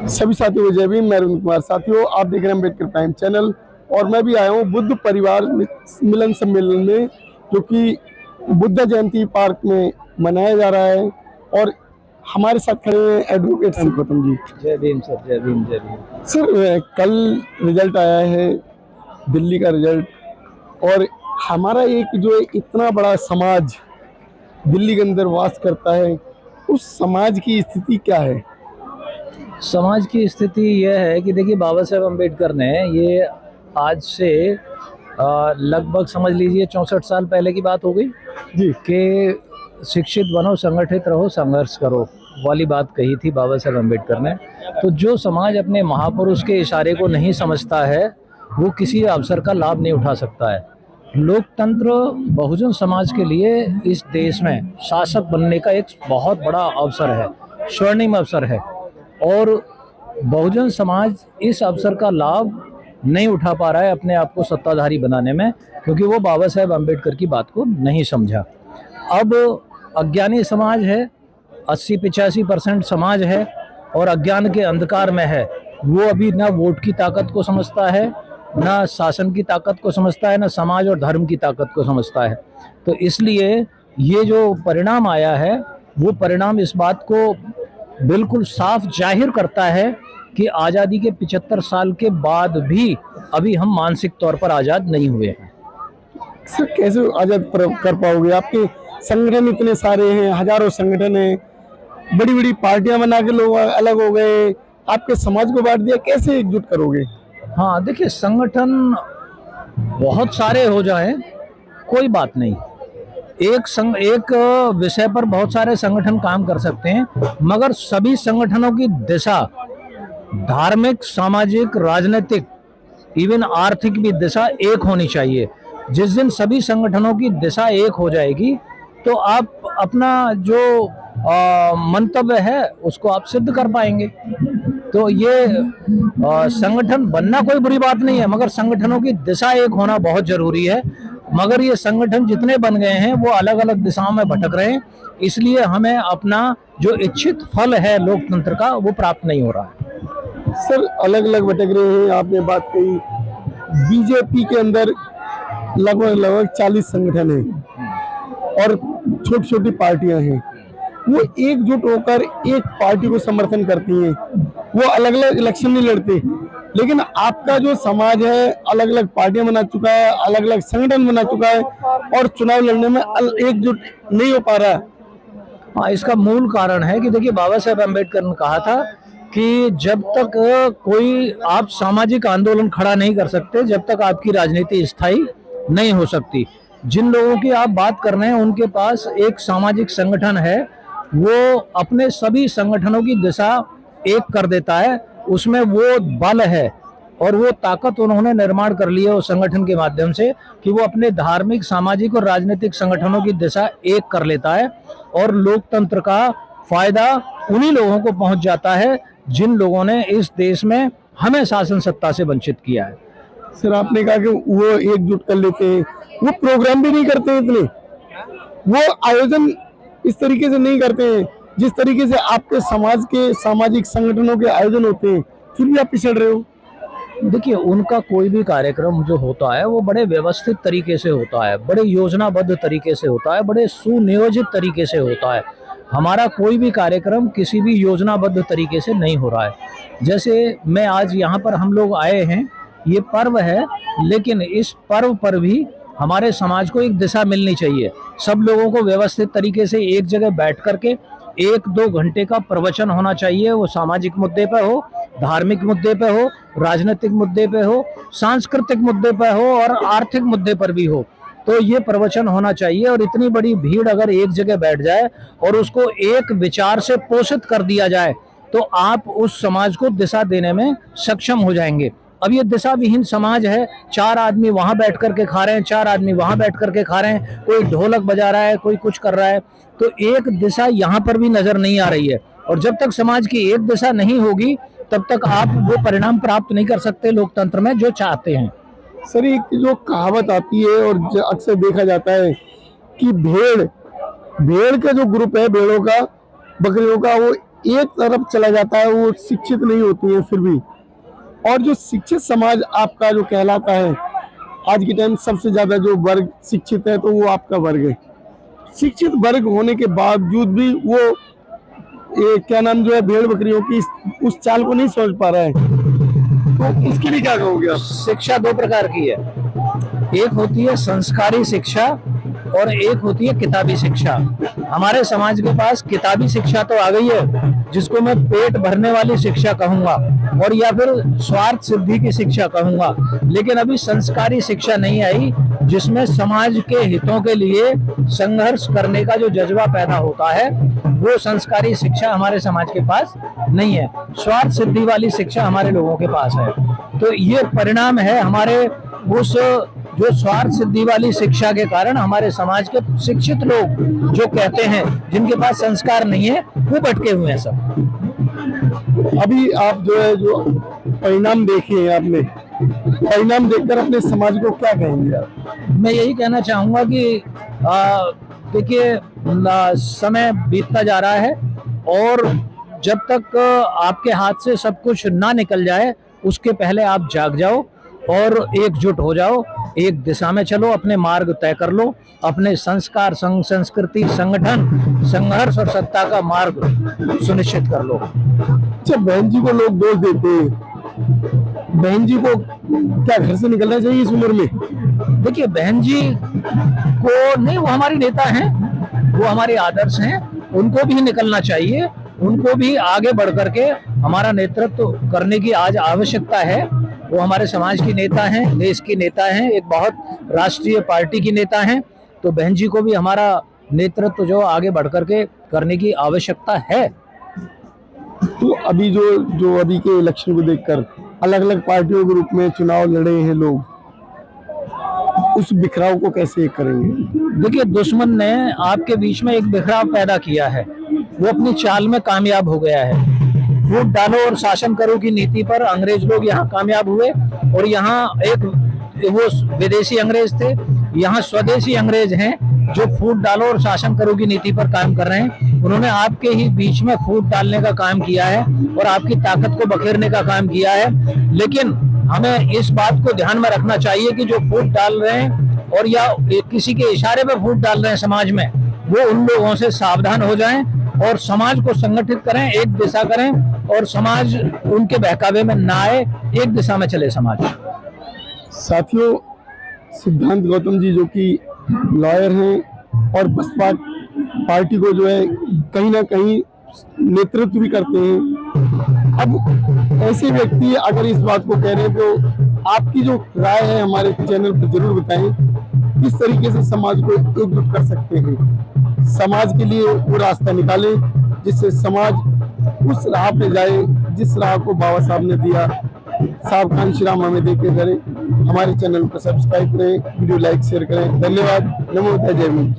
सभी साथियों को जय भीम। मैं अरुण कुमार। साथियों, आप देख रहे हैं अम्बेडकर प्राइम चैनल और मैं भी आया हूँ बुद्ध परिवार मिलन सम्मेलन में, जो कि बुद्ध जयंती पार्क में मनाया जा रहा है। और हमारे साथ खड़े हैं एडवोकेट गौतम जी। जय भीम सर, जय भीम, जय भीम। सर, कल रिजल्ट आया है, दिल्ली का रिजल्ट, और हमारा एक जो इतना बड़ा समाज दिल्ली के अंदर वास करता है, उस समाज की स्थिति क्या है? समाज की स्थिति यह है कि देखिए, बाबा साहेब अम्बेडकर ने ये आज से लगभग समझ लीजिए 64 साल पहले की बात हो गई जी। कि शिक्षित बनो, संगठित रहो, संघर्ष करो वाली बात कही थी बाबा साहेब अम्बेडकर ने। तो जो समाज अपने महापुरुष के इशारे को नहीं समझता है, वो किसी अवसर का लाभ नहीं उठा सकता है। लोकतंत्र बहुजन समाज के लिए इस देश में शासक बनने का एक बहुत बड़ा अवसर है, स्वर्णिम अवसर है। और बहुजन समाज इस अवसर का लाभ नहीं उठा पा रहा है अपने आप को सत्ताधारी बनाने में, क्योंकि वो बाबा साहेब अम्बेडकर की बात को नहीं समझा। अब अज्ञानी समाज है, 80-85% समाज है और अज्ञान के अंधकार में है। वो अभी ना वोट की ताकत को समझता है, ना शासन की ताकत को समझता है, ना समाज और धर्म की ताकत को समझता है। तो इसलिए ये जो परिणाम आया है, वो परिणाम इस बात को बिल्कुल साफ जाहिर करता है कि आज़ादी के 75 साल के बाद भी अभी हम मानसिक तौर पर आज़ाद नहीं हुए हैं। सर, कैसे आजाद कर पाओगे? आपके संगठन इतने सारे हैं, हजारों संगठन हैं, बड़ी बड़ी पार्टियां बना के लोग अलग हो गए, आपके समाज को बांट दिया, कैसे एकजुट करोगे? हाँ देखिए, संगठन बहुत सारे हो जाएं कोई बात नहीं, एक विषय पर बहुत सारे संगठन काम कर सकते हैं, मगर सभी संगठनों की दिशा धार्मिक, सामाजिक, राजनीतिक, इवन आर्थिक भी दिशा एक होनी चाहिए। जिस दिन सभी संगठनों की दिशा एक हो जाएगी तो आप अपना जो मंतव्य है उसको आप सिद्ध कर पाएंगे। तो ये संगठन बनना कोई बुरी बात नहीं है, मगर संगठनों की दिशा एक होना बहुत जरूरी है। मगर ये संगठन जितने बन गए हैं वो अलग अलग दिशाओं में भटक रहे हैं, इसलिए हमें अपना जो इच्छित फल है लोकतंत्र का वो प्राप्त नहीं हो रहा है। सर, अलग अलग भटक रहे हैं, आपने बात कही। बीजेपी के अंदर लगभग 40 संगठन हैं और छोटी छोटी पार्टियां हैं। वो एकजुट होकर एक पार्टी को समर्थन करती हैं, वो अलग अलग इलेक्शन नहीं लड़ते। लेकिन आपका जो समाज है अलग अलग पार्टियां बना चुका है, अलग अलग संगठन बना चुका है और चुनाव लड़ने में एकजुट नहीं हो पा रहा है। हाँ, इसका मूल कारण है कि देखिए, बाबा साहेब अम्बेडकर ने कहा था कि जब तक कोई आप सामाजिक आंदोलन खड़ा नहीं कर सकते, जब तक आपकी राजनीति स्थायी नहीं हो सकती। जिन लोगों की आप बात कर रहे हैं उनके पास एक सामाजिक संगठन है, वो अपने सभी संगठनों की दिशा एक कर देता है, उसमें वो बल है और वो ताकत उन्होंने निर्माण कर ली है उस संगठन के माध्यम से कि वो अपने धार्मिक, सामाजिक और राजनीतिक संगठनों की दिशा एक कर लेता है। और लोकतंत्र का फायदा उन्हीं लोगों को पहुंच जाता है जिन लोगों ने इस देश में हमें शासन सत्ता से वंचित किया है। सर, आपने कहा कि वो एकजुट कर लेते हैं, वो प्रोग्राम भी नहीं करते हैं इतने, वो आयोजन इस तरीके से नहीं करते हैं जिस तरीके से आपके समाज के सामाजिक संगठनों के आयोजन होते हैं, फिर भी आप पिछड़ रहे हो। देखिए, उनका कोई भी कार्यक्रम जो होता है वो बड़े व्यवस्थित तरीके से होता है, बड़े योजनाबद्ध तरीके से होता है, बड़े सुनियोजित तरीके से होता है। हमारा कोई भी कार्यक्रम किसी भी योजनाबद्ध तरीके से नहीं हो रहा है। जैसे मैं आज यहाँ पर हम लोग आए हैं, ये पर्व है, लेकिन इस पर्व पर भी हमारे समाज को एक दिशा मिलनी चाहिए। सब लोगों को व्यवस्थित तरीके से एक जगह बैठ करके 1-2 घंटे का प्रवचन होना चाहिए। वो सामाजिक मुद्दे पे हो, धार्मिक मुद्दे पे हो, राजनीतिक मुद्दे पे हो, सांस्कृतिक मुद्दे पे हो और आर्थिक मुद्दे पर भी हो, तो ये प्रवचन होना चाहिए। और इतनी बड़ी भीड़ अगर एक जगह बैठ जाए और उसको एक विचार से पोषित कर दिया जाए तो आप उस समाज को दिशा देने में सक्षम हो जाएंगे। अब ये दिशा विहीन समाज है, 4 आदमी वहां बैठ करके खा रहे हैं, 4 आदमी वहां बैठ करके खा रहे हैं, कोई ढोलक बजा रहा है, कोई कुछ कर रहा है, तो एक दिशा यहाँ पर भी नजर नहीं आ रही है। और जब तक समाज की एक दिशा नहीं होगी तब तक आप वो परिणाम प्राप्त नहीं कर सकते लोकतंत्र में जो चाहते हैं। सर, एक जो कहावत आती है और अक्सर देखा जाता है कि भेड़ का जो ग्रुप है, भेड़ों का, बकरियों का, वो एक तरफ चला जाता है, वो शिक्षित नहीं होती है फिर भी। और जो शिक्षित समाज आपका जो कहलाता है, आज के टाइम सबसे ज्यादा जो वर्ग शिक्षित है तो वो आपका वर्ग है। शिक्षित वर्ग होने के बावजूद भी वो क्या नाम जो है भेड़ बकरियों की उस चाल को नहीं समझ पा रहा है, तो उसके लिए क्या कहोगे आप? शिक्षा दो प्रकार की है, एक होती है संस्कारी शिक्षा और एक होती है किताबी शिक्षा। हमारे समाज के पास किताबी शिक्षा तो आ गई है, जिसको मैं पेट भरने वाली शिक्षा कहूंगा और या फिर स्वार्थ सिद्धि की शिक्षा कहूंगा, लेकिन अभी संस्कारी शिक्षा नहीं आई, जिसमें समाज के हितों के लिए संघर्ष करने का जो जज्बा पैदा होता है, वो संस्कारी शिक्षा हमारे समाज के पास नहीं है। स्वार्थ सिद्धि वाली शिक्षा हमारे लोगों के पास है। तो ये परिणाम है हमारे उस जो स्वार्थ सिद्धि वाली शिक्षा के कारण हमारे समाज के शिक्षित लोग जो कहते हैं जिनके पास संस्कार नहीं है, वो भटके हुए हैं सब। अभी आप जो है जो परिणाम देखे हैं आपने, परिणाम देखकर अपने समाज को क्या कहेंगे आप? मैं यही कहना चाहूंगा कि देखिए समय बीतता जा रहा है और जब तक आपके हाथ से सब कुछ ना निकल जाए उसके पहले आप जाग जाओ और एकजुट हो जाओ, एक दिशा में चलो, अपने मार्ग तय कर लो, अपने संस्कार, संस्कृति, संगठन, संघर्ष और सत्ता का मार्ग सुनिश्चित कर लो। अच्छा, बहन जी को लोग दोष देते हैं, बहन जी को क्या घर से निकलना चाहिए इस उम्र में? देखिए, बहन जी को नहीं, वो हमारी नेता हैं, वो हमारे आदर्श हैं, उनको भी निकलना चाहिए, उनको भी आगे बढ़ करके हमारा नेतृत्व करने की आज आवश्यकता है। वो हमारे समाज की नेता हैं, देश की नेता हैं, एक बहुत राष्ट्रीय पार्टी की नेता हैं, तो बहन जी को भी हमारा नेतृत्व जो आगे बढ़ करके करने की आवश्यकता है। तो अभी जो अभी के इलेक्शन को देखकर अलग अलग पार्टियों के रूप में चुनाव लड़े हैं लोग, उस बिखराव को कैसे करेंगे? देखिए, दुश्मन ने आपके बीच में एक बिखराव पैदा किया है, वो अपनी चाल में कामयाब हो गया है। वोट डालो और शासन करो की नीति पर अंग्रेज लोग यहाँ कामयाब हुए और यहाँ एक वो विदेशी अंग्रेज थे, यहाँ स्वदेशी अंग्रेज हैं जो फूट डालो और शासन करो की नीति पर काम कर रहे हैं। उन्होंने आपके ही बीच में फूट डालने का काम किया है और आपकी ताकत को बखेरने का काम किया है। लेकिन हमें इस बात को ध्यान में रखना चाहिए कि जो फूट डाल रहे हैं और या किसी के इशारे पर फूट डाल रहे हैं समाज में, वो उन लोगों से सावधान हो जाएं और समाज को संगठित करें, एक दिशा करें और समाज उनके बहकावे में ना आए, एक दिशा में चले समाज। साथियों, सिद्धांत गौतम जी जो कि लॉयर हैं और बसपा पार्टी को जो है कहीं ना कहीं नेतृत्व भी करते हैं। अब ऐसे व्यक्ति अगर इस बात को कह रहे हैं तो आपकी जो राय है हमारे चैनल पर जरूर बताएं, किस तरीके से समाज को एकजुट कर सकते हैं, समाज के लिए वो रास्ता निकालें जिससे समाज उस राह पे जाए जिस राह को बाबा साहब ने दिया। साहब खान श्रीराम हमें देखे करें। हमारे चैनल को सब्सक्राइब करें, वीडियो लाइक शेयर करें। धन्यवाद। नमो बुद्धाय, जय हिंद।